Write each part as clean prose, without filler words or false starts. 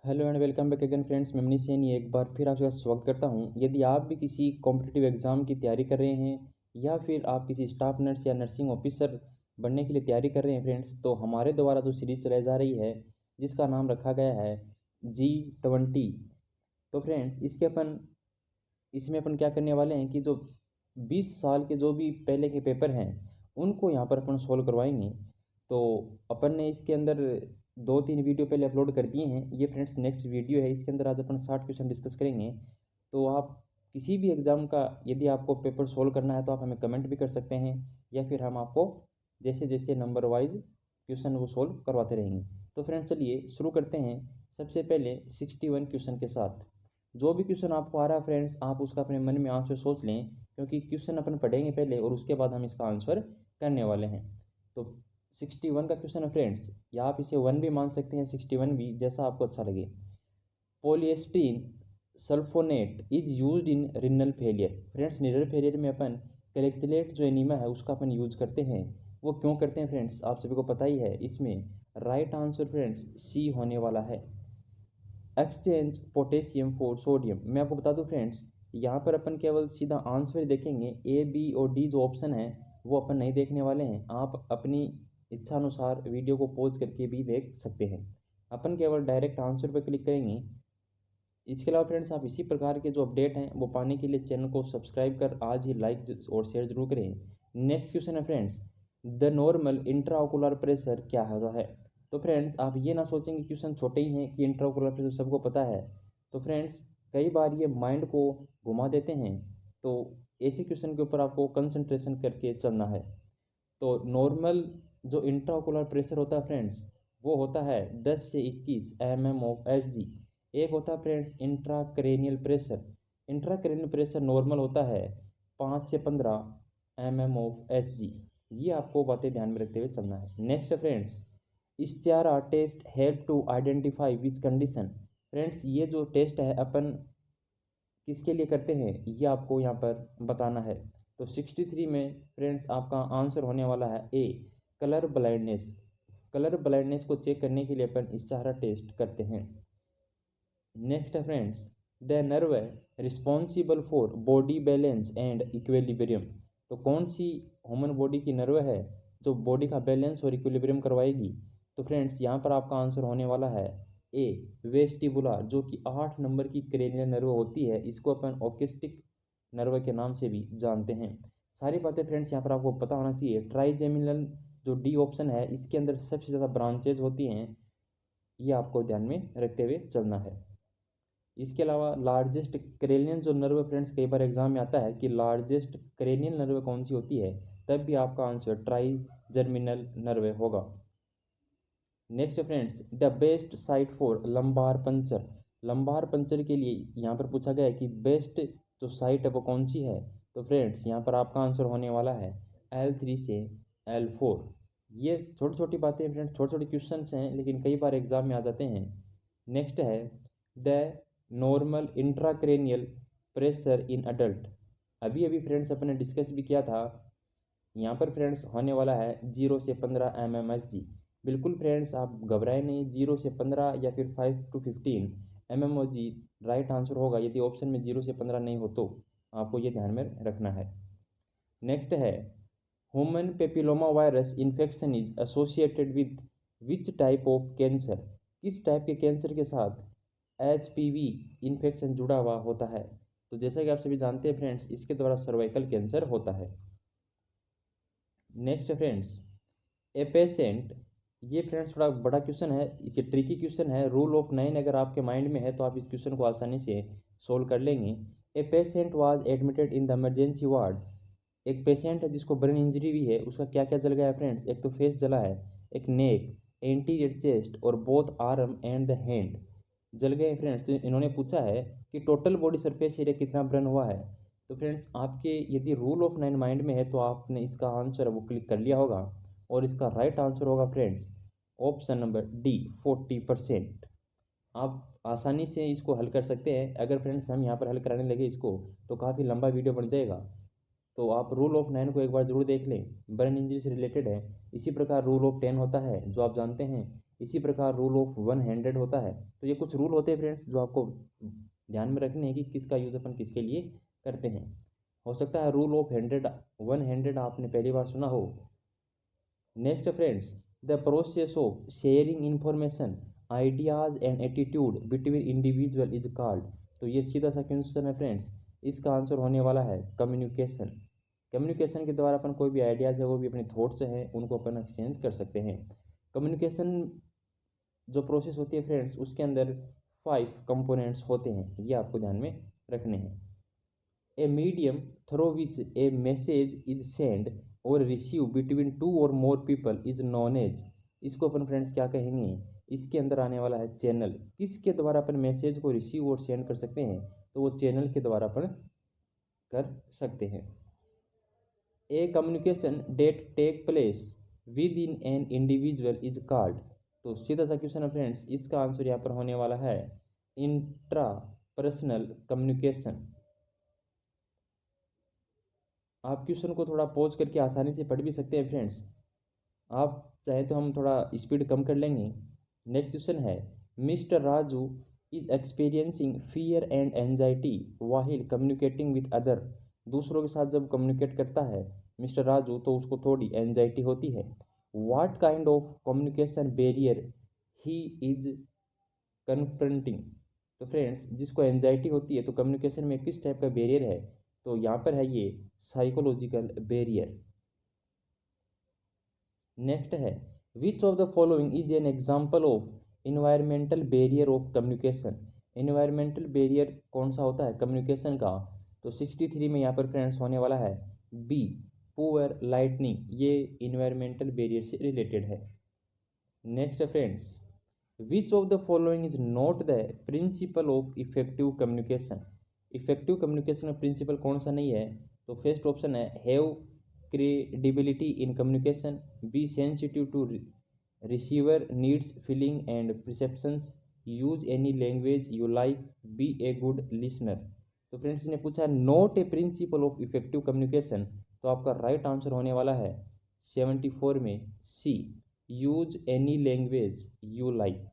Hello and welcome back again friends. मैं मनीष सैनी एक बार फिर आपका स्वागत करता हूं। यदि आप भी किसी कॉम्पिटिटिव एग्ज़ाम की तैयारी कर रहे हैं या फिर आप किसी स्टाफ नर्स या नर्सिंग ऑफिसर बनने के लिए तैयारी कर रहे हैं फ्रेंड्स, तो हमारे द्वारा जो सीरीज चलाई जा रही है जिसका नाम रखा गया है G20। तो फ्रेंड्स इसमें अपन क्या करने वाले हैं कि जो 20 साल के जो भी पहले के पेपर हैं उनको यहाँ पर अपन सोल्व करवाएंगे। तो अपन ने इसके अंदर 2-3 वीडियो पहले अपलोड कर दिए हैं। ये फ्रेंड्स नेक्स्ट वीडियो है। इसके अंदर आज अपन 60 क्वेश्चन डिस्कस करेंगे। तो आप किसी भी एग्ज़ाम का यदि आपको पेपर सोल्व करना है तो आप हमें कमेंट भी कर सकते हैं या फिर हम आपको जैसे जैसे नंबर वाइज क्वेश्चन वो सोल्व करवाते रहेंगे। तो फ्रेंड्स चलिए शुरू करते हैं सबसे पहले 61 क्वेश्चन के साथ। जो भी क्वेश्चन आपको आ रहा है फ्रेंड्स, आप उसका अपने मन में आंसर सोच लें, क्योंकि क्वेश्चन अपन पढ़ेंगे पहले और उसके बाद हम इसका आंसर करने वाले हैं। तो 61 का क्वेश्चन है फ्रेंड्स, या आप इसे 1 भी मान सकते हैं, 61 भी, जैसा आपको अच्छा लगे। Polystyrene sulphonate is used in renal failure. Friends renal failure में अपन कैलेक्चुलेट जो एनीमा है उसका अपन यूज करते हैं। वो क्यों करते हैं फ्रेंड्स, आप सभी को पता ही है। इसमें राइट आंसर फ्रेंड्स सी होने वाला है। Exchange potassium for sodium. मैं आपको बता दूं फ्रेंड्स, यहाँ पर अपन केवल सीधा आंसर देखेंगे, ए बी और डी जो ऑप्शन है वो अपन नहीं देखने वाले हैं। आप अपनी इच्छा अनुसार वीडियो को पॉज करके भी देख सकते हैं। अपन केवल डायरेक्ट आंसर पर क्लिक करेंगे। इसके अलावा फ्रेंड्स आप इसी प्रकार के जो अपडेट हैं वो पाने के लिए चैनल को सब्सक्राइब कर आज ही लाइक और शेयर जरूर करें। नेक्स्ट क्वेश्चन है friends, the normal intraocular pressure क्या होता है। तो फ्रेंड्स आप ये ना सोचेंगे क्वेश्चन छोटे ही हैं कि इंट्राओकुलर प्रेशर सबको पता है। तो फ्रेंड्स कई बार ये माइंड को घुमा देते हैं, तो ऐसे क्वेश्चन के ऊपर आपको कंसंट्रेशन करके चलना है। तो नॉर्मल जो इंट्राओकुलर प्रेशर होता है फ्रेंड्स वो होता है 10 से 21 mm ऑफ Hg। एक होता है friends intracranial pressure. Intracranial pressure normal होता है 5 से 15 mm ऑफ Hg। ये आपको बातें ध्यान में रखते हुए चलना है। नेक्स्ट है friends, Ishihara test help to identify which condition. Friends ये जो टेस्ट है अपन किसके लिए करते हैं ये आपको यहाँ पर बताना है। तो 63 में फ्रेंड्स आपका आंसर होने वाला है ए, कलर ब्लाइंडनेस। कलर ब्लाइंडनेस को चेक करने के लिए अपन इश्चारा टेस्ट करते हैं। नेक्स्ट है friends, the nerve responsible for body balance and equilibrium. तो कौन सी ह्यूमन बॉडी की नर्व है जो बॉडी का बैलेंस और इक्विलिब्रियम करवाएगी। तो फ्रेंड्स यहाँ पर आपका आंसर होने वाला है ए, वेस्टिबुलर, जो कि 8 नंबर की क्रेनियल नर्व होती है। इसको अपन ऑक्यूस्टिक नर्व के नाम से भी जानते हैं। सारी बातें फ्रेंड्स यहाँ पर आपको पता होना चाहिए। ट्राइजेमिनल जो डी ऑप्शन है इसके अंदर सबसे ज़्यादा ब्रांचेज होती हैं, ये आपको ध्यान में रखते हुए चलना है। इसके अलावा लार्जेस्ट क्रेनियल जो नर्व फ्रेंड्स कई बार एग्जाम में आता है कि लार्जेस्ट क्रेनियल नर्व कौन सी होती है, तब भी आपका आंसर ट्राई जर्मिनल नर्व होगा। Next friends, the best site for lumbar puncture. Lumbar puncture के लिए यहाँ पर पूछा गया है कि बेस्ट जो साइट है वो कौन सी है। तो फ्रेंड्स यहाँ पर आपका आंसर होने वाला है L3 से L4। ये छोटी छोटी बातें फ्रेंड्स, छोटे छोटे क्वेश्चन हैं लेकिन कई बार एग्जाम में आ जाते हैं। नेक्स्ट है the normal intracranial pressure in adult. अभी अभी फ्रेंड्स अपने डिस्कस भी किया था। यहाँ पर फ्रेंड्स होने वाला है 0 से 15 mmHg। बिल्कुल फ्रेंड्स आप घबराए नहीं, 0 से 15 या फिर 5 to 15 mmHg राइट आंसर होगा। यदि ऑप्शन में 0 से 15 नहीं हो तो आपको ये ध्यान में रखना है। नेक्स्ट है, human papilloma virus infection is associated with which type of cancer. किस टाइप के कैंसर के साथ HPV इन्फेक्शन जुड़ा हुआ होता है। तो जैसा कि आप सभी जानते हैं फ्रेंड्स, इसके द्वारा सर्वाइकल कैंसर होता है। Next friends, a patient. ये फ्रेंड्स थोड़ा बड़ा क्वेश्चन है, ये ट्रिकी क्वेश्चन है। रूल ऑफ 9 अगर आपके माइंड में है तो आप इस क्वेश्चन को आसानी से सोल्व कर लेंगे। A patient was admitted in the emergency ward. एक पेशेंट है जिसको ब्रेन इंजरी हुई है, उसका क्या क्या जल गया है फ्रेंड्स। एक तो फेस जला है, एक नेक, एंटीरियर चेस्ट और both arm and the hand जल गए फ्रेंड्स। तो इन्होंने पूछा है कि टोटल बॉडी सरफेस एरिया कितना बर्न हुआ है। तो फ्रेंड्स आपके यदि रूल ऑफ 9 माइंड में है तो आपने इसका आंसर वो क्लिक कर लिया होगा और इसका राइट आंसर होगा फ्रेंड्स ऑप्शन नंबर डी, 40%। आप आसानी से इसको हल कर सकते हैं। अगर फ्रेंड्स हम यहाँ पर हल कराने लगे इसको तो काफ़ी लंबा वीडियो बन जाएगा। तो आप रूल ऑफ 9 को एक बार जरूर देख लें, बर्न इंजरी से रिलेटेड है। इसी प्रकार रूल ऑफ 10 होता है जो आप जानते हैं, इसी प्रकार रूल ऑफ 100 होता है। तो ये कुछ रूल होते हैं फ्रेंड्स जो आपको ध्यान में रखने हैं कि किसका यूज़ अपन किसके लिए करते हैं। हो सकता है रूल ऑफ 100 आपने पहली बार सुना हो। Next friends, the process of sharing information ideas and attitude between individual is called. तो ये सीधा सा क्वेश्चन है फ्रेंड्स, इसका आंसर होने वाला है कम्युनिकेशन। कम्युनिकेशन के द्वारा अपन कोई भी आइडियाज़ है वो भी अपने थॉट्स हैं उनको अपन एक्सचेंज कर सकते हैं। कम्युनिकेशन जो प्रोसेस होती है फ्रेंड्स उसके अंदर 5 कंपोनेंट्स होते हैं, ये आपको ध्यान में रखने हैं। A medium through which a message is send और रिसीव बिटवीन 2 और more people is known as. इसको अपन फ्रेंड्स क्या कहेंगे, इसके अंदर आने वाला है चैनल। किसके द्वारा अपन मैसेज को रिसीव और सेंड कर सकते हैं, तो वो चैनल के द्वारा अपन कर सकते हैं। A communication that take place within an individual is called. तो सीधा सा क्वेश्चन है फ्रेंड्स, इसका आंसर यहाँ पर होने वाला है इंट्रा पर्सनल कम्युनिकेशन। आप क्वेश्चन को थोड़ा पॉज करके आसानी से पढ़ भी सकते हैं फ्रेंड्स, आप चाहें तो हम थोड़ा स्पीड कम कर लेंगे। नेक्स्ट क्वेश्चन है, mister Raju is experiencing fear and anxiety वाहिल communicating with other. दूसरों के साथ जब कम्युनिकेट करता है मिस्टर राजू तो उसको थोड़ी एंजाइटी होती है। What kind of communication barrier he is confronting. तो फ्रेंड्स जिसको एंजाइटी होती है तो कम्युनिकेशन में किस टाइप का बैरियर है, तो यहाँ पर है ये साइकोलॉजिकल बैरियर। नेक्स्ट है, विच of the following is an example of environmental barrier of communication. Environmental barrier कौन सा होता है कम्युनिकेशन का, तो 63 में यहाँ पर फ्रेंड्स होने वाला है बी पुअर लाइटनिंग, ये इन्वायरमेंटल बैरियर से रिलेटेड है। Next friends, which of the following is not the principal of effective communication. Effective communication का प्रिंसिपल कौन सा नहीं है, तो फर्स्ट ऑप्शन है have credibility in communication, be sensitive to receiver needs feeling and perceptions, use any language you like, be a good listener। तो friends ने पूछा not a principle of effective communication, तो आपका राइट आंसर होने वाला है 74 में C use any language you like.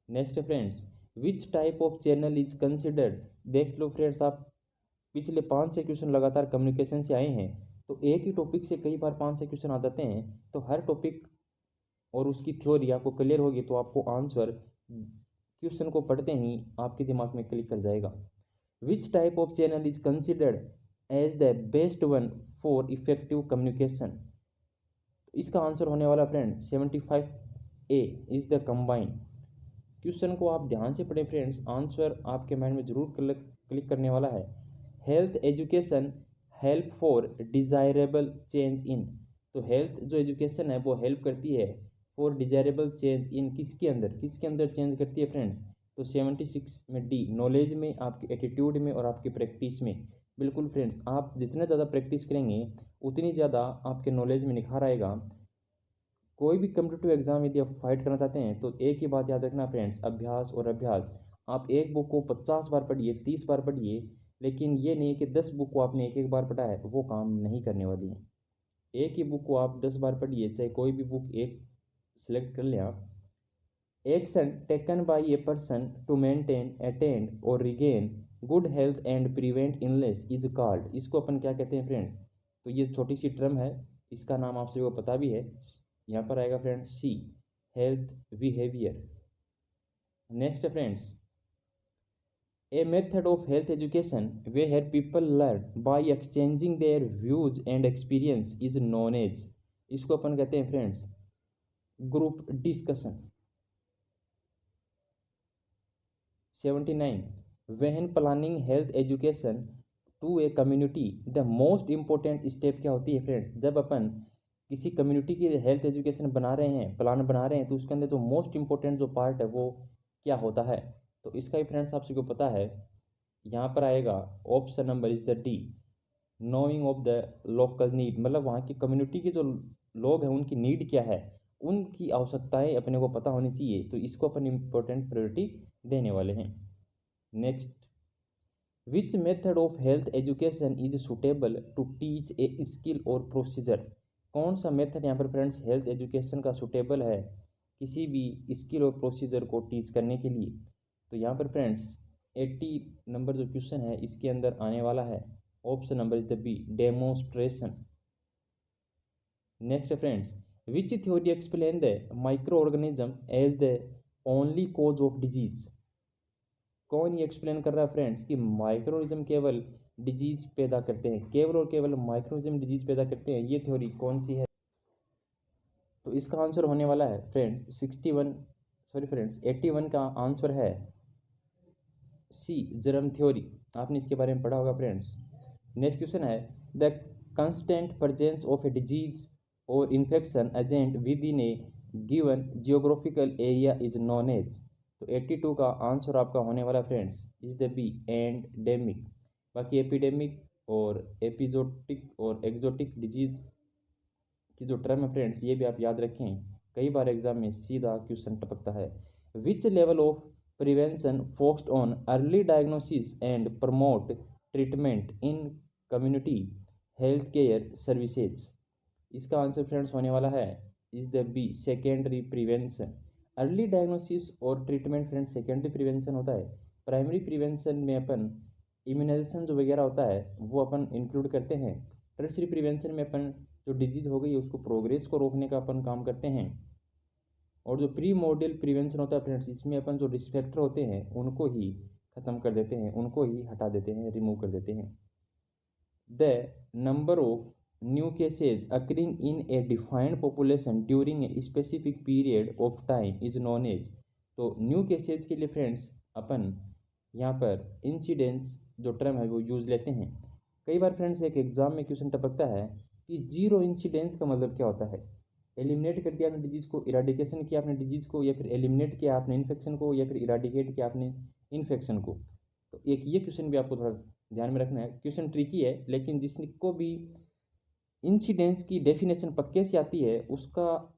Next friends, which type of channel is considered. देख लो फ्रेंड्स, आप पिछले 5-6 क्वेश्चन लगातार कम्युनिकेशन से आए हैं, तो एक ही टॉपिक से कई बार 5-6 क्वेश्चन आ जाते हैं, तो हर टॉपिक और उसकी थ्योरी आपको क्लियर होगी तो आपको आंसर क्वेश्चन को पढ़ते ही आपके दिमाग में क्लिक कर जाएगा। Which type of channel is considered as the best one for effective communication. इसका आंसर होने वाला friend 75A is the combine. Question को आप ध्यान से पढ़ें फ्रेंड्स, आंसर आपके माइंड में जरूर क्लिक करने वाला है। Health education help for desirable change in. तो हेल्थ जो एजुकेशन है वो हेल्प करती है फॉर डिज़ायरेबल चेंज इन, किसके अंदर चेंज करती है फ्रेंड्स, तो 76 में डी नॉलेज में, आपके एटीट्यूड में और आपकी प्रैक्टिस में। बिल्कुल फ्रेंड्स, आप जितना ज़्यादा प्रैक्टिस करेंगे उतनी ज़्यादा आपके नॉलेज में निखार आएगा। कोई भी कम्पिटिटिव एग्जाम यदि आप फाइट करना चाहते हैं तो एक ही बात याद रखना फ्रेंड्स, अभ्यास और अभ्यास। आप एक बुक को 50 बार पढ़िए, 30 बार पढ़िए, लेकिन ये नहीं कि 10 बुक को आपने एक एक बार पढ़ा है, वो काम नहीं करने वाली है। एक ही बुक को आप 10 बार पढ़िए, चाहे कोई भी बुक एक सेलेक्ट कर लें आप। Action taken by a person to maintain attend और regain good health and prevent illness is called. इसको अपन क्या कहते हैं फ्रेंड्स, तो ये छोटी सी टर्म है, इसका नाम आप सभी को पता भी है। यहाँ पर आएगा friends C health behaviour. Next friends, a method of health education where people learn by exchanging their views and experience is known as. इसको अपन कहते हैं friends group discussion. 79, when planning health education to a community the most important step क्या होती है friends, जब अपन किसी community की हेल्थ एजुकेशन बना रहे हैं, प्लान बना रहे हैं, तो उसके अंदर जो मोस्ट इंपॉर्टेंट जो पार्ट है वो क्या होता है, तो इसका भी फ्रेंड्स आप सभी को पता है। यहाँ पर आएगा option number is the D knowing of the local need, मतलब वहाँ की कम्युनिटी के जो लोग हैं उनकी नीड क्या है, उनकी आवश्यकताएं अपने को पता होनी चाहिए, तो इसको अपन इम्पोर्टेंट प्रायोरिटी देने वाले हैं। Next, which method of health education is suitable to teach a skill और प्रोसीजर। कौन सा मेथड यहाँ पर फ्रेंड्स हेल्थ एजुकेशन का सुटेबल है किसी भी स्किल और प्रोसीजर को टीच करने के लिए। तो यहाँ पर फ्रेंड्स 80 नंबर जो क्वेश्चन है इसके अंदर आने वाला है, option number is the B, demonstration. Next friends, which theory explain the microorganism as the only cause of disease. कौन ये एक्सप्लेन कर रहा है फ्रेंड्स कि माइक्रोनिज्म केवल डिजीज पैदा करते हैं, केवल और केवल माइक्रोनिज्म डिजीज पैदा करते हैं, ये थ्योरी कौन सी है। तो इसका आंसर होने वाला है फ्रेंड 81 का आंसर है सी, जर्म थ्योरी। आपने इसके बारे में पढ़ा होगा फ्रेंड्स। नेक्स्ट क्वेश्चन है, the constant presence of a disease और infection agent within a given geographical area is known as. तो 82 का आंसर आपका होने वाला friends is the B, endemic. बाकी एपिडेमिक और एपिजोटिक और एक्जोटिक डिजीज की जो टर्म है फ्रेंड्स ये भी आप याद रखें, कई बार एग्जाम में सीधा क्वेश्चन टपकता है। Which level of prevention focused on early diagnosis and promote treatment in community health care services. इसका आंसर फ्रेंड्स होने वाला है is the B, secondary prevention. Early diagnosis और ट्रीटमेंट फ्रेंड्स सेकेंडरी प्रिवेंशन होता है। प्राइमरी प्रिवेंशन में अपन immunisation जो वगैरह होता है वो अपन इंक्लूड करते हैं। टर्शरी प्रिवेंशन में अपन जो डिजीज हो गई है उसको प्रोग्रेस को रोकने का अपन काम करते हैं। और जो प्री मॉर्डियल प्रिवेंशन होता है फ्रेंड्स इसमें अपन जो रिस्क फैक्टर होते हैं उनको ही ख़त्म कर देते हैं, उनको ही हटा देते हैं, रिमूव कर देते हैं। The number of new cases occurring in a defined population during a specific period of time is known as. तो न्यू केसेज के लिए फ्रेंड्स अपन यहाँ पर इंसिडेंस जो टर्म है वो यूज़ लेते हैं। कई बार फ्रेंड्स एक एग्जाम में क्वेश्चन टपकता है कि जीरो इंसिडेंस का मतलब क्या होता है। एलिमिनेट कर दिया आपने डिजीज़ को, इराडिकेशन किया आपने डिजीज़ को, या फिर एलिमिनेट किया आपने इन्फेक्शन को, या फिर इराडिकेट किया आपने इन्फेक्शन को। तो एक ये क्वेश्चन भी आपको थोड़ा ध्यान में रखना है। क्वेश्चन ट्रिकी है लेकिन जिसको भी इंसिडेंस की डेफिनेशन पक्के से आती है उसका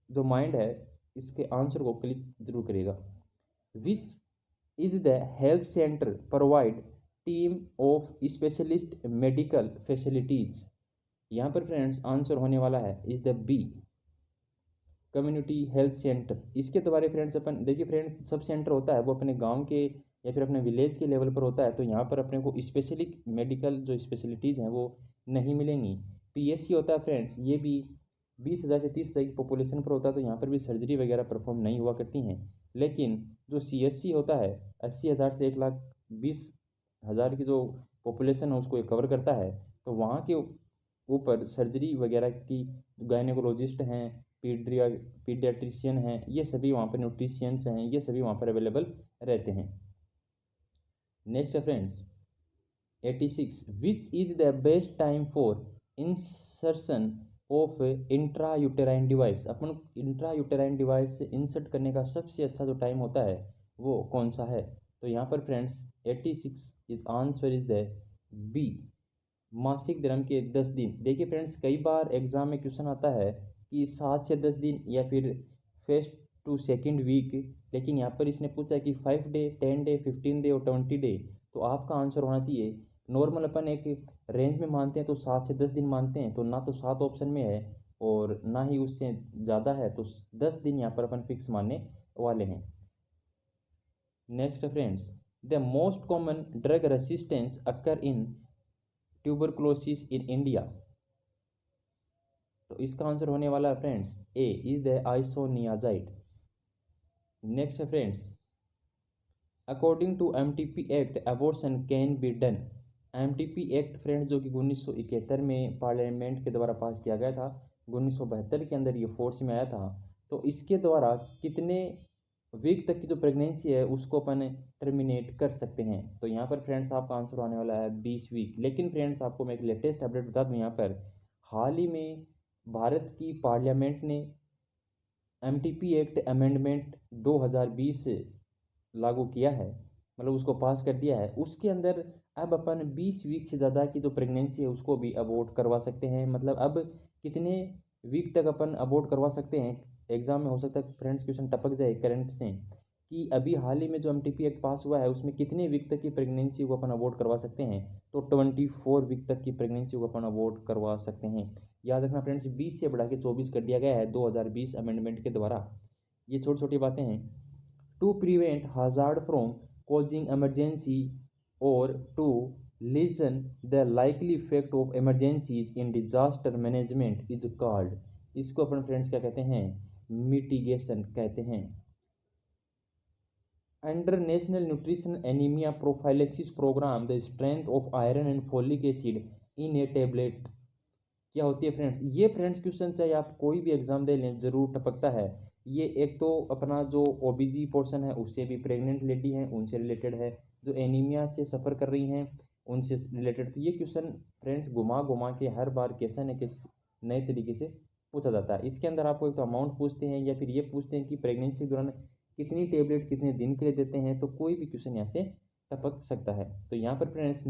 जो माइंड है इसके आंसर को क्लिक जरूर करेगा। Which is the health centre provide team of specialist medical facilities. यहाँ पर फ्रेंड्स आंसर होने वाला है is the B, community health centre. इसके द्वारा फ्रेंड्स अपन देखिए फ्रेंड्स सब सेंटर होता है वो अपने गांव के या फिर अपने विलेज के लेवल पर होता है, तो यहाँ पर अपने को स्पेशलिक मेडिकल जो स्पेशलिटीज़ हैं वो नहीं मिलेंगी। पीएससी होता है फ्रेंड्स ये भी 20,000 से 30,000 की पॉपुलेशन पर होता है, तो यहाँ पर भी सर्जरी वगैरह परफॉर्म नहीं हुआ करती हैं। लेकिन जो सीएससी होता है 80,000 से 1,20,000 की जो पॉपुलेशन है उसको कवर करता है, तो वहाँ के ऊपर सर्जरी वगैरह की गायनेकोलॉजिस्ट हैं, पीडियाट्रिशियन हैं, ये सभी वहाँ पर न्यूट्रिशियंस हैं, ये सभी वहाँ पर अवेलेबल रहते हैं। नेक्स्ट है friends 86, which is the best time for insertion of intra uterine device. Upon intra uterine device से इंसर्ट करने का सबसे अच्छा जो टाइम होता है वो कौन सा है। तो यहाँ पर friends 86 is answer is the B, मासिक धर्म के 10 दिन। देखिए फ्रेंड्स कई बार एग्जाम में क्वेश्चन आता है कि 7 से 10 दिन या फिर फर्स्ट टू सेकंड वीक, लेकिन यहाँ पर इसने पूछा कि 5 डे, 10 डे, 15 डे और 20 डे। तो आपका आंसर होना चाहिए, नॉर्मल अपन एक रेंज में मानते हैं तो 7 से 10 दिन मानते हैं, तो ना तो 7 ऑप्शन में है और ना ही उससे ज़्यादा है, तो 10 दिन यहाँ पर अपन फिक्स मानने वाले हैं। Next friends, the most common drug resistance occur in tuberculosis in India. तो इसका आंसर होने वाला है friends A is the isoniazid. Next है friends, according to MTP act abortion can be done. MTP act friends जो कि 1971 में parliament के द्वारा पास किया गया था, 1972 के अंदर ये फोर्स में आया था। तो इसके द्वारा कितने वीक तक की जो प्रेगनेंसी है उसको अपन टर्मिनेट कर सकते हैं। तो यहाँ पर फ्रेंड्स आपका आंसर आने वाला है 20 वीक। लेकिन फ्रेंड्स आपको मैं एक लेटेस्ट अपडेट बता दूँ, यहाँ पर हाल ही में भारत की पार्लियामेंट ने एमटीपी एक्ट अमेंडमेंट 2020 लागू किया है, मतलब उसको पास कर दिया है। उसके अंदर अब अपन 20 वीक से ज़्यादा की जो प्रेगनेंसी है उसको भी अबॉर्ट करवा सकते हैं। मतलब अब कितने वीक तक अपन अबॉर्ट करवा सकते हैं, एग्जाम में हो सकता है फ्रेंड्स क्वेश्चन टपक जाए करंट से। कि अभी हाल ही में जो एमटीपी एक्ट पास हुआ है उसमें कितने वीक तक की प्रेगनेंसी को अपन अवॉइड करवा सकते हैं, तो 24 वीक तक की प्रेगनेंसी को अपन अवॉइड करवा सकते हैं। याद रखना फ्रेंड्स, 20 से बढ़ा के 24 कर दिया गया है 2020 अमेंडमेंट के द्वारा। ये छोटी छोटी बातें हैं। To prevent hazard from causing emergency or to lessen the likely effect of emergencies in disaster management is called, इसको अपन फ्रेंड्स क्या कहते हैं, मिटिगेशन कहते हैं। Under national nutrition anaemia prophylaxis programme the strength of iron and folic acid in a tablet क्या होती है फ्रेंड्स। ये फ्रेंड्स क्वेश्चन चाहे आप कोई भी एग्जाम दे लें जरूर टपकता है। ये एक तो अपना जो ओबीजी पोर्शन है उससे भी, प्रेग्नेंट लेडी हैं उनसे रिलेटेड है, जो एनीमिया से सफ़र कर रही हैं उनसे रिलेटेड। तो ये क्वेश्चन फ्रेंड्स घुमा घुमा के हर बार कैसे न कैसे नए तरीके से पूछा जाता है। इसके अंदर आपको एक तो अमाउंट पूछते हैं या फिर ये पूछते हैं कि प्रेगनेंसी के दौरान कितनी टेबलेट कितने दिन के लिए देते हैं, तो कोई भी क्वेश्चन यहाँ से टपक सकता है। तो यहाँ पर फ्रेंड्स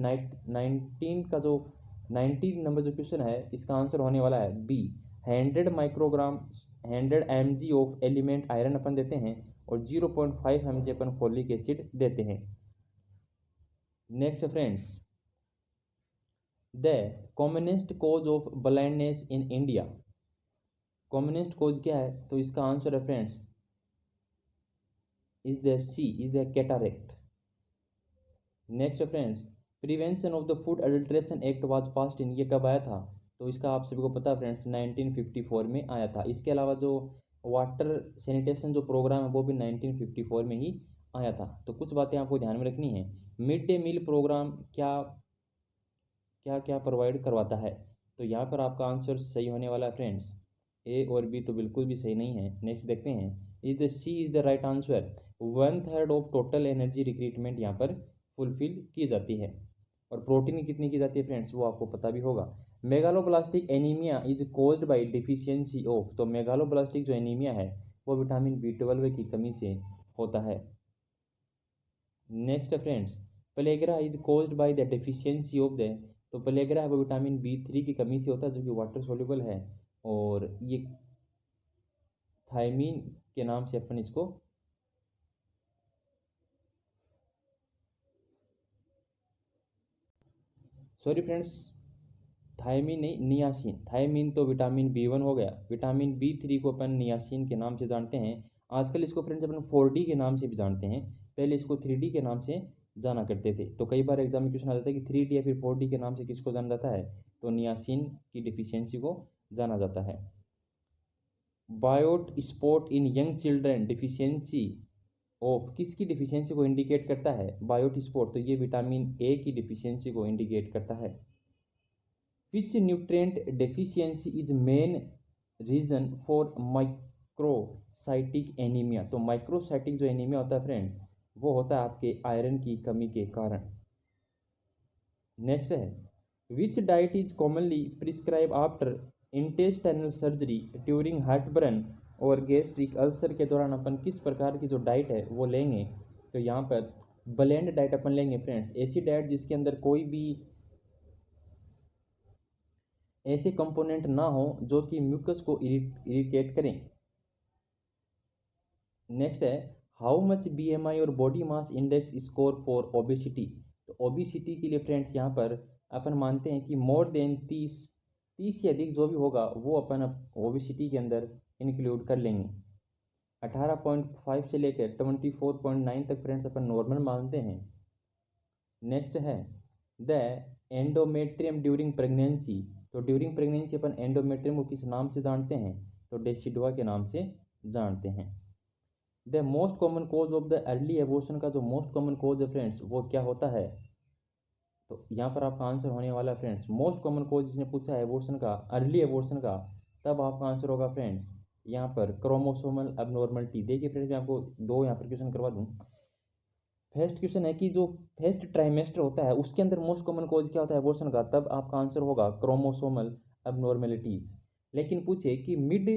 19 नंबर जो क्वेश्चन है इसका आंसर होने वाला है B. 100 mg of element iron अपन देते हैं और 0.5 mg अपन फोलिक एसिड देते हैं। Next friends, the commonest cause of blindness in India, commonest cause क्या है, तो इसका आंसर है friends is the C, is the cataract. Next friends, prevention of the food adulteration act was passed in, ये कब आया था, तो इसका आप सभी को पता है फ्रेंड्स 1954 में आया था। इसके अलावा जो वाटर सैनिटेशन जो प्रोग्राम है वो भी 1954 में ही आया था। तो कुछ बातें आपको ध्यान में रखनी है। मिड डे मील प्रोग्राम क्या क्या क्या प्रोवाइड करवाता है, तो यहाँ पर आपका आंसर सही होने वाला है फ्रेंड्स, ए और बी तो बिल्कुल भी सही नहीं है। नेक्स्ट देखते हैं, is the C is the right answer. 1/3 of total energy recruitment यहाँ पर फुलफिल की जाती है। और प्रोटीन कितनी की जाती है फ्रेंड्स वो आपको पता भी होगा। Megaloblastic anaemia is caused by deficiency of, तो मेगालोब्लास्टिक जो एनीमिया है वो विटामिन B12 की कमी से होता है। Next friends, pellagra is caused by the deficiency of the, तो प्लेग्रा है वो विटामिन B3 की कमी से होता है जो कि वाटर सोल्यूबल है, और ये थायमीन के नाम से अपन इसको सॉरी फ्रेंड्स, थायमीन नहीं नियासिन, थायमीन तो विटामिन B1 हो गया, विटामिन B3 को अपन नियासिन के नाम से जानते हैं। आजकल इसको फ्रेंड्स अपन 4D के नाम से भी जानते हैं, पहले इसको 3D के नाम से जाना करते थे। तो कई बार एग्जाम में क्वेश्चन आ जाता है कि 3D या फिर 4D के नाम से किसको जाना जाता है, तो नियासिन की डिफिशियंसी को जाना जाता है। Bitot spot in young children deficiency of, किसकी डिफिशियंसी को इंडिकेट करता है, बायोट स्पॉट, तो ये विटामिन A की डिफिशियंसी को इंडिकेट करता है। Which nutrient deficiency is main reason for microcytic anaemia, तो माइक्रोसाइटिक जो एनीमिया होता है फ्रेंड्स वो होता है आपके आयरन की कमी के कारण। नेक्स्ट है, which diet is commonly prescribe after intestinal surgery during heartburn और गैस्ट्रिक अल्सर के दौरान अपन किस प्रकार की जो डाइट है वो लेंगे, तो यहाँ पर ब्लेंड डाइट अपन लेंगे फ्रेंड्स, ऐसी डाइट जिसके अंदर कोई भी ऐसे कंपोनेंट ना हो जो कि म्यूकस को इरिटेट करें। नेक्स्ट है, हाउ मच BMI और body mass index score for obesity, तो ओबेसिटी के लिए फ्रेंड्स यहाँ पर अपन मानते हैं कि मोर देन 30 से अधिक जो भी होगा वो अपन ओबेसिटी के अंदर इंक्लूड कर लेंगे। 18.5 से लेकर 24.9 तक फ्रेंड्स अपन नॉर्मल मानते हैं। नेक्स्ट है, द एंडोमेट्रियम ड्यूरिंग प्रेगनेंसी, तो ड्यूरिंग प्रेगनेंसी अपन एंडोमेट्रियम को किस नाम से जानते हैं, तो डेसिडुआ के नाम से जानते हैं। The most common cause of the early abortion का जो मोस्ट कॉमन कोज है फ्रेंड्स वो क्या होता है, तो यहाँ पर आपका आंसर होने वाला है फ्रेंड्स, मोस्ट कॉमन कोज जिसने पूछा है एबॉर्शन का, अर्ली एबॉर्शन का, तब आपका आंसर होगा फ्रेंड्स यहाँ पर क्रोमोसोमल अबनॉर्मलिटी। देखिए फ्रेंड्स मैं आपको दो यहाँ पर क्वेश्चन करवा दूँ। फर्स्ट क्वेश्चन है कि जो फर्स्ट ट्राइमेस्टर होता है उसके अंदर मोस्ट कॉमन कॉज क्या होता है एबॉर्शन का, तब आपका आंसर होगा क्रोमोसोमल अबनॉर्मेलिटीज। लेकिन पूछे कि मिड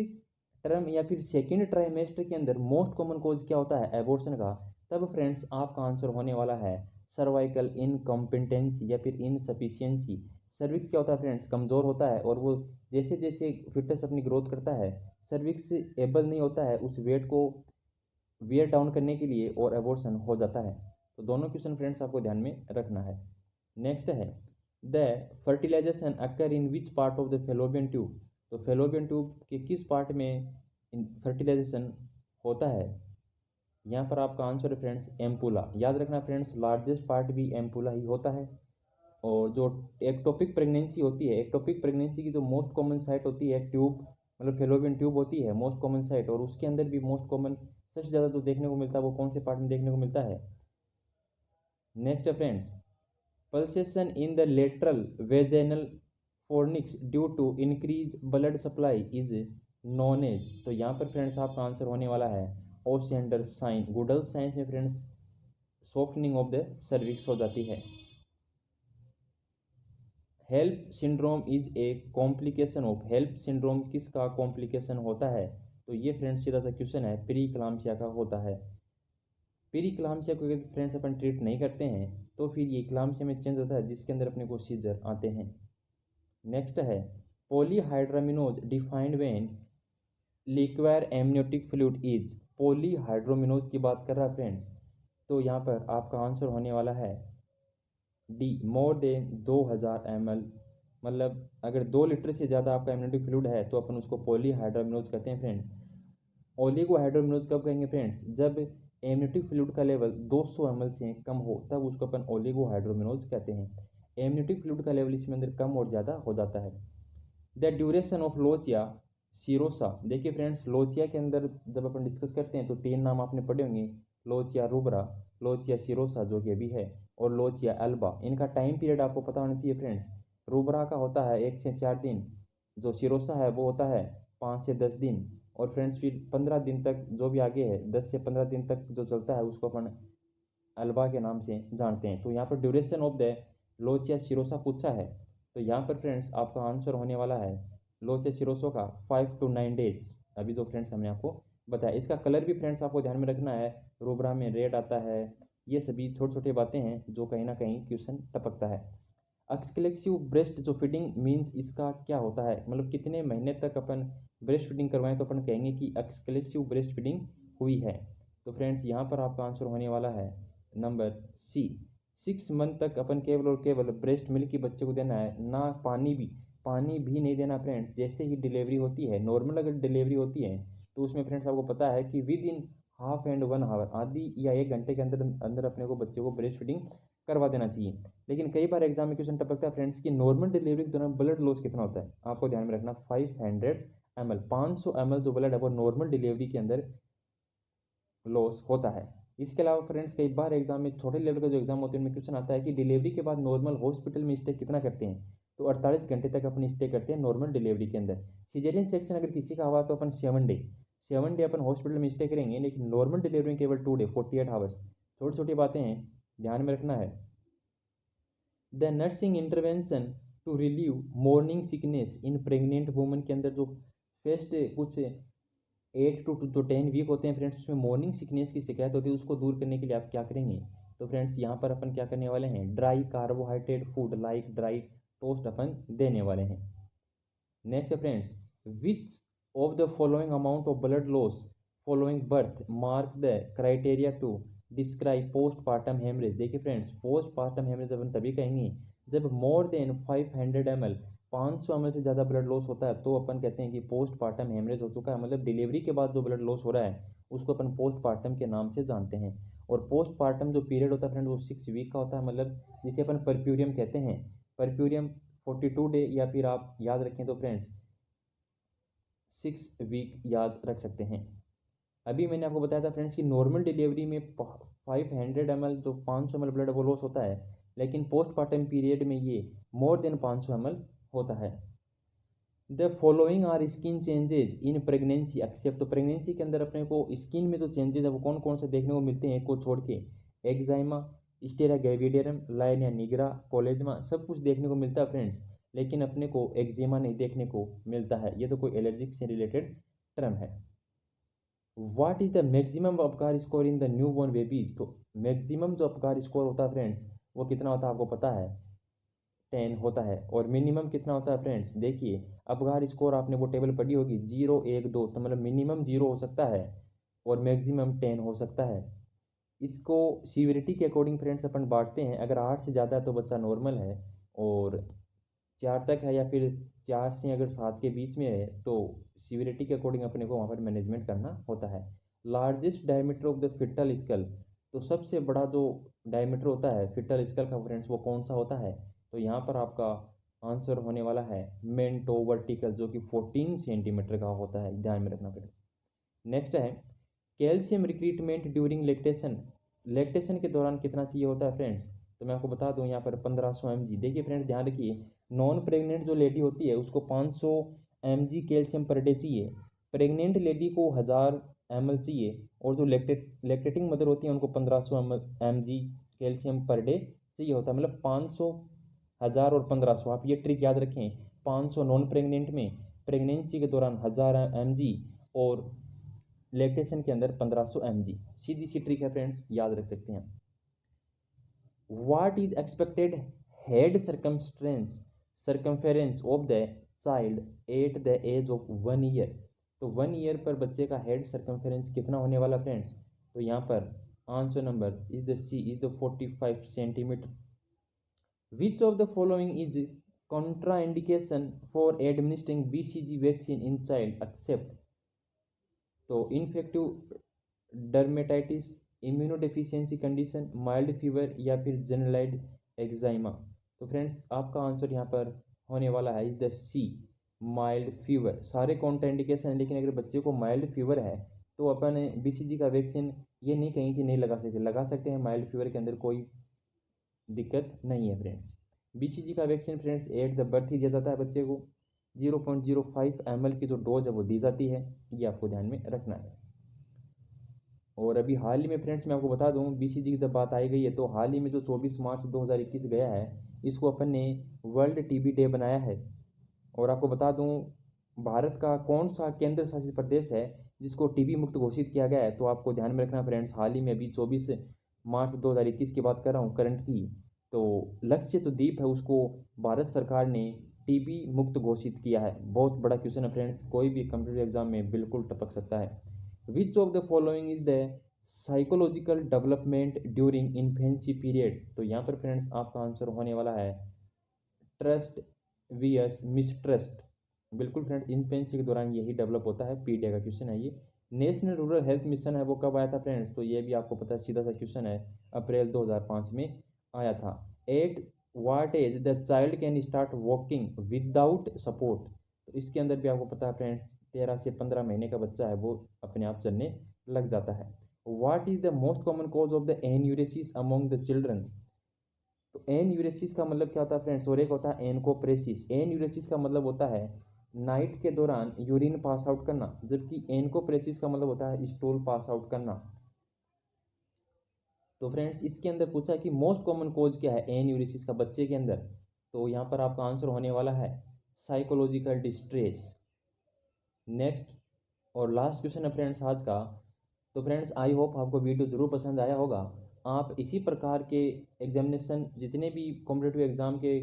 टर्म या फिर सेकेंड ट्राइमेस्टर के अंदर मोस्ट कॉमन कॉज क्या होता है एबॉर्शन का, तब फ्रेंड्स आपका आंसर होने वाला है सर्वाइकल इनकॉम्पिटेंसी या फिर इनसफिशियंसी। सर्विक्स क्या होता है फ्रेंड्स, कमज़ोर होता है, और वो जैसे जैसे फिटनेस अपनी ग्रोथ करता है सर्विक्स एबल नहीं होता है उस वेट को वियर डाउन करने के लिए और एबॉर्शन हो जाता है। तो दोनों क्वेश्चन फ्रेंड्स आपको ध्यान में रखना है। नेक्स्ट है the fertilisation occur in which part of the fallopian tube. तो फेलोपियन ट्यूब के किस पार्ट में फर्टिलाइजेशन होता है। यहाँ पर आपका आंसर है फ्रेंड्स एम्पुला। याद रखना फ्रेंड्स, लार्जेस्ट पार्ट भी एम्पुला ही होता है। और जो एक्टोपिक प्रेगनेंसी होती है, एक्टोपिक प्रेगनेंसी की जो मोस्ट कॉमन साइट होती है ट्यूब, मतलब फेलोपियन ट्यूब होती है मोस्ट कॉमन साइट, और उसके अंदर भी मोस्ट कॉमन सबसे ज़्यादा जो देखने को मिलता है वो कौन से पार्ट में देखने को मिलता है। नेक्स्ट है friends pulsation in the lateral vaginal fornix due to increase blood supply is known as. तो यहाँ पर फ्रेंड्स आपका आंसर होने वाला है ओसेंडर साइन। गुडल साइंस में friends softening of the cervix हो जाती है। HELLP syndrome is a complication of. HELLP syndrome किसका कॉम्प्लिकेशन होता है। तो ये फ्रेंड्स सीधा सा क्वेश्चन है, प्री क्लाम्सिया का होता है। प्री क्लाम्सिया को अगर फ्रेंड्स अपन ट्रीट नहीं करते हैं तो फिर ये क्लाम्सिया में चेंज होता है, जिसके अंदर अपने को सीजर आते हैं। नेक्स्ट है polyhydramnios defined when liquor amniotic fluid is. Polyhydramnios की बात कर रहा है फ्रेंड्स, तो यहाँ पर आपका आंसर होने वाला है डी मोर देन 2000 ml। मतलब अगर 2 लीटर से ज़्यादा आपका एमनियोटिक फ्लूइड है तो अपन उसको पॉलीहाइड्रोमिनोज कहते हैं फ्रेंड्स। ओलिगोहाइड्रोमिनोज कब कहेंगे फ्रेंड्स, जब एमनियोटिक फ्लूइड का लेवल 200 ml से कम हो तब उसको अपन ओलिगोहाइड्रोमिनोज कहते हैं। एमनियोटिक फ्लूइड का लेवल इसमें अंदर कम और ज़्यादा हो जाता है। The duration of lochia serosa. देखिए फ्रेंड्स, लोचिया के अंदर जब अपन डिस्कस करते हैं तो 3 नाम आपने पढ़े होंगे, लोचिया रूब्रा, लोचिया सीरोसा जो कि अभी है, और लोचिया एल्बा। इनका टाइम पीरियड आपको पता होना चाहिए फ्रेंड्स। रूब्रा का होता है 1 से 4 दिन, जो सीरोसा है वो होता है 5 से 10 दिन, और फ्रेंड्स फिर 15 दिन तक जो भी आगे है 10 से 15 दिन तक जो चलता है उसको अपन अल्बा के नाम से जानते हैं। तो यहाँ पर duration of the lochia serosa पूछा है, तो यहाँ पर फ्रेंड्स आपका आंसर होने वाला है लोचिया सीरोसा का 5 to 9 days। अभी जो फ्रेंड्स हमने आपको बताया, इसका कलर भी फ्रेंड्स आपको ध्यान में रखना है, रूबरा में रेड आता है। ये सभी छोटी छोटी बातें हैं जो कहीं ना कहीं क्वेश्चन टपकता है। एक्सक्लेसिव ब्रेस्ट जो फीडिंग मीन्स इसका क्या होता है, मतलब कितने महीने तक अपन ब्रेस्ट फीडिंग करवाएं तो अपन कहेंगे कि एक्सक्लेसिव ब्रेस्ट फीडिंग हुई है। तो फ्रेंड्स यहाँ पर आपका आंसर होने वाला है नंबर सी। 6 मंथ तक अपन केवल और केवल ब्रेस्ट मिल्क की बच्चे को देना है, ना पानी भी नहीं देना फ्रेंड्स। जैसे ही डिलीवरी होती है, नॉर्मल अगर डिलीवरी होती है तो उसमें फ्रेंड्स आपको पता है कि within half and 1 hour, आधी या 1 घंटे के अंदर अंदर अपने को बच्चे को ब्रेस्ट फीडिंग करवा देना चाहिए। लेकिन कई बार एग्जाम में क्वेश्चन टपकता है फ्रेंड्स कि नॉर्मल डिलीवरी के दौरान ब्लड लॉस कितना होता है। आपको ध्यान में रखना 500 ml, 500 ml जो ब्लड है वो नॉर्मल डिलीवरी के अंदर लॉस होता है। इसके अलावा फ्रेंड्स कई बार एग्जाम में छोटे लेवल का जो एग्जाम होते हैं उनमें क्वेश्चन आता है कि डिलीवरी के बाद नॉर्मल हॉस्पिटल में स्टे कितना करते हैं। तो 48 घंटे तक अपन स्टे करते हैं नॉर्मल डिलीवरी के अंदर। सिजेरियन सेक्शन अगर किसी का हुआ तो अपन 7 डे अपन हॉस्पिटल में स्टे करेंगे, लेकिन नॉर्मल डिलीवरी में केवल 2 डे 48 आवर्स। छोटी छोटी बातें हैं, ध्यान में रखना है। The nursing intervention to relieve morning sickness in pregnant woman के अंदर जो फर्स्ट कुछ 8 to 10 वीक होते हैं फ्रेंड्स, उसमें मॉर्निंग सिकनेस की शिकायत होती है, उसको दूर करने के लिए आप क्या करेंगे। तो फ्रेंड्स यहाँ पर अपन क्या करने वाले हैं, dry carbohydrate food like dry toast अपन देने वाले हैं। Next friends which of the following amount of blood loss following birth mark the criteria to describe postpartum haemorrhage. देखिए फ्रेंड्स, पोस्टपार्टम हेमरेज अपन तभी कहेंगे जब मोर देन 500 ml, 500 ml से ज़्यादा ब्लड लॉस होता है तो अपन कहते हैं कि पोस्टपार्टम हेमरेज हो चुका है। मतलब डिलीवरी के बाद जो ब्लड लॉस हो रहा है उसको अपन पोस्टपार्टम के नाम से जानते हैं। और पोस्टपार्टम जो पीरियड होता है फ्रेंड वो 6 वीक का होता है, मतलब जिसे अपन परप्यूरियम कहते हैं। परप्यूरियम 42 डे, या फिर आप याद रखें तो फ्रेंड्स 6 वीक याद रख सकते हैं। अभी मैंने आपको बताया था फ्रेंड्स कि नॉर्मल डिलीवरी में 500 ml जो 500 ml ब्लड वो लॉस होता है, लेकिन पोस्टपार्टम पीरियड में ये मोर देन 500 ml होता है। The following are skin changes in pregnancy except. तो प्रेगनेंसी के अंदर अपने को स्किन में जो चेंजेस है वो कौन कौन से देखने को मिलते हैं, एक को छोड़ के। एक्जाइमा, स्टेरा ग्रेविडेरम, लाइन या निग्रा, कोलेजमा, सब कुछ देखने को मिलता है फ्रेंड्स, लेकिन अपने को एक्जिमा नहीं देखने को मिलता है। ये तो कोई एलर्जिक से रिलेटेड टर्म है। What is the maximum Apgar score in the new born babies. तो मैक्सिमम जो अपकार स्कोर होता है फ्रेंड्स वो कितना होता है आपको पता है, 10 होता है। और मिनिमम कितना होता है फ्रेंड्स, देखिए अपकार स्कोर आपने वो टेबल पढ़ी होगी 0 1 2, तो मतलब मिनिमम 0 हो सकता है और मैक्सिमम 10 हो सकता है। इसको सीवियरिटी के अकॉर्डिंग फ्रेंड्स अपन बांटते हैं। अगर 8 से ज़्यादा है तो बच्चा नॉर्मल है, और 4 तक है या फिर 4 से अगर 7 के बीच में है तो सीवियरिटी के अकॉर्डिंग अपने को वहाँ पर मैनेजमेंट करना होता है। Largest diameter of the foetal school, तो सबसे बड़ा जो डायमीटर होता है फिटल स्कल का फ्रेंड्स वो कौन सा होता है? तो यहाँ पर आपका आंसर होने वाला है मेंटो वर्टिकल, जो कि 14 सेंटीमीटर का होता है, ध्यान में रखना फ्रेंड्स। नेक्स्ट है calcium recruitment during lactation, lactation के दौरान कितना चाहिए होता है फ्रेंड्स? तो मैं आपको बता दूं यहाँ पर 1500 mg। देखिए फ्रेंड्स ध्यान रखिए, नॉन प्रेग्नेंट जो लेडी होती है उसको 500 mg कैल्शियम पर डे चाहिए, प्रेग्नेंट लेडी को 1000 ml चाहिए, और जो लेक्टेटिंग मदर होती है उनको 1500 mg कैल्शियम पर डे चाहिए होता है। मतलब 500, 1000 और 1500, आप ये ट्रिक याद रखें। 500 नॉन प्रेग्नेंट में, प्रेगनेंसी के दौरान 1000 mg, और लैक्टेशन के अंदर 1500 mg। सीधी सी ट्रिक है फ्रेंड्स, याद रख सकते हैं। What is expected head circumference of the child at the age of 1 year, तो 1 ईयर पर बच्चे का हेड सर्कमफेरेंस कितना होने वाला फ्रेंड्स? तो यहाँ पर answer number is the C is the 45 centimetre. Which of the following is contraindication for administering BCG vaccine in child except, तो infective dermatitis, immunodeficiency condition, mild fever, या फिर जनरलाइज्ड एक्जाइमा। तो फ्रेंड्स आपका आंसर यहाँ पर होने वाला है is the C, mild fever. सारे कॉन्ट्राइंडिकेशन है, लेकिन अगर बच्चे को माइल्ड फीवर है तो अपन BCG का वैक्सीन ये नहीं कहीं कि नहीं लगा सकते हैं। माइल्ड फीवर के अंदर कोई दिक्कत नहीं है फ्रेंड्स। BCG का vaccine friends at the birth ही दिया जाता है बच्चे को। 0.05 ml की जो डोज है वो दी जाती है, ये आपको ध्यान में रखना है। और अभी हाल ही में फ्रेंड्स मैं आपको बता दूं, BCG की जब बात आई गई है तो हाल ही में जो 24 मार्च 2021 गया है, इसको अपन ने वर्ल्ड TB डे बनाया है। और आपको बता दूं, भारत का कौन सा केंद्र शासित प्रदेश है जिसको TB मुक्त घोषित किया गया है? तो आपको ध्यान में रखना फ्रेंड्स, हाल ही में अभी 24 मार्च 2021 की बात कर रहा हूँ, करंट की। तो लक्षद्वीप है, उसको भारत सरकार ने TB मुक्त घोषित किया है। बहुत बड़ा क्वेश्चन है फ्रेंड्स, कोई भी कंप्यूटर एग्जाम में बिल्कुल टपक सकता है। विच of the following is the psychological development during infancy period, तो यहाँ पर फ्रेंड्स आपका आंसर होने वाला है ट्रस्ट वीएस मिसट्रस्ट। बिल्कुल फ्रेंड्स, इन्फेंसी के दौरान यही डेवलप होता है। पीडीए का क्वेश्चन है ये। नेशनल रूरल हेल्थ मिशन है वो कब आया था फ्रेंड्स? तो ये भी आपको पता है, सीधा सा क्वेश्चन है, अप्रैल 2005 में आया था। At what age the child can start walking without support, तो इसके अंदर भी आपको पता है फ्रेंड्स, 13 से 15 महीने का बच्चा है वो अपने आप चलने लग जाता है। What is the most common cause of the enuresis among the children, तो एन्यूरेसिस का मतलब क्या होता है फ्रेंड्स? और एक होता है एनकोप्रेसिस। एन्यूरेसिस का मतलब होता है नाइट के दौरान यूरिन पास आउट करना, जबकि एनकोप्रेसिस का मतलब होता है स्टूल पास आउट करना। तो फ्रेंड्स इसके अंदर पूछा कि मोस्ट कॉमन कॉज क्या है एन्यूरेसिस का बच्चे के अंदर, तो यहाँ पर आपका आंसर होने वाला है साइकोलॉजिकल डिस्ट्रेस। नेक्स्ट और लास्ट क्वेश्चन है फ्रेंड्स आज का। तो फ्रेंड्स आई होप आपको वीडियो ज़रूर पसंद आया होगा। आप इसी प्रकार के एग्जामिनेशन, जितने भी कॉम्पिटिटिव एग्ज़ाम के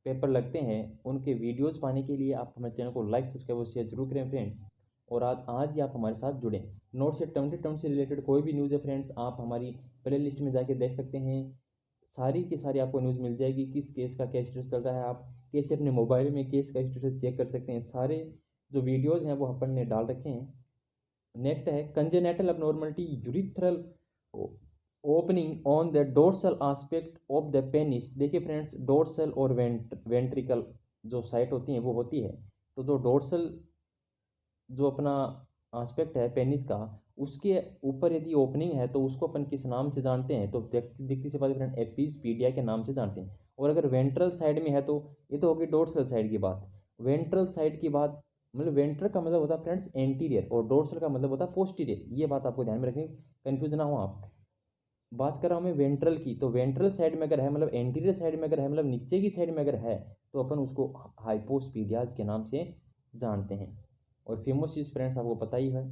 पेपर लगते हैं, उनके वीडियोज़ पाने के लिए आप हमारे चैनल को लाइक, सब्सक्राइब और शेयर जरूर करें फ्रेंड्स। और आज ही आप हमारे साथ जुड़ें। नोट से 2020 से रिलेटेड कोई भी न्यूज़ है फ्रेंड्स, आप हमारी प्ले लिस्ट में जाके देख सकते हैं। सारी की सारी आपको न्यूज़ मिल जाएगी, किस केस का क्या स्टेटस चल रहा है, आप कैसे अपने मोबाइल में केस का स्टेटस चेक कर सकते हैं। सारे जो वीडियोज़ हैं वो अपन ने डाल रखे हैं। नेक्स्ट है congenital abnormality urethral opening on the dorsal aspect of the penis. देखिए फ्रेंड्स, डोर्सल और वेंट्रिकल जो साइट होती हैं वो होती है, तो जो डोर्सल जो अपना आस्पेक्ट है पेनिस का, उसके ऊपर यदि ओपनिंग है तो उसको अपन किस नाम से जानते हैं? तो दिखती से बात फ्रेंड एपिसपीडिया के नाम से जानते हैं। और अगर वेंट्रल साइड में है तो ये तो होगी डोर्सल साइड की बात। वेंट्रल साइड की बात मतलब वेंट्रल का मतलब होता है फ्रेंड्स एंटीरियर, और डोर्सल का मतलब होता है पोस्टीरियर। ये बात आपको ध्यान में रखनी, कंफ्यूज ना हो आप। बात कर रहा हूँ मैं वेंट्रल की, तो वेंट्रल साइड में अगर है मतलब एंटीरियर साइड में अगर है मतलब नीचे की साइड में अगर है, तो अपन उसको हाइपोस्पीडियाज के नाम से जानते हैं। और फेमोसिस फ्रेंड्स आपको पता ही है।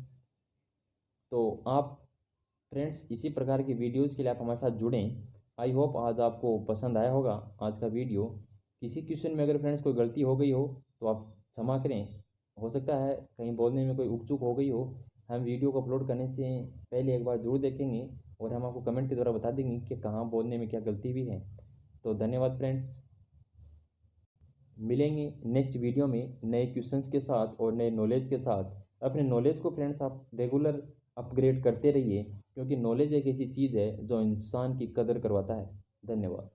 तो आप फ्रेंड्स इसी प्रकार की वीडियोज़ के लिए आप हमारे साथ जुड़ें। आई होप आज आपको पसंद आया होगा आज का वीडियो। किसी क्वेश्चन में अगर फ्रेंड्स कोई गलती हो गई हो तो आप क्षमा करें, हो सकता है कहीं बोलने में कोई उकचुक हो गई हो, हम वीडियो को अपलोड करने से पहले एक बार ज़रूर देखेंगे और हम आपको कमेंट के द्वारा बता देंगे कि कहाँ बोलने में क्या गलती हुई है। तो धन्यवाद फ्रेंड्स, मिलेंगे नेक्स्ट वीडियो में नए क्वेश्चंस के साथ और नए नॉलेज के साथ। अपने नॉलेज को फ्रेंड्स आप रेगुलर अपग्रेड करते रहिए, क्योंकि नॉलेज एक ऐसी चीज़ है जो इंसान की कदर करवाता है। धन्यवाद।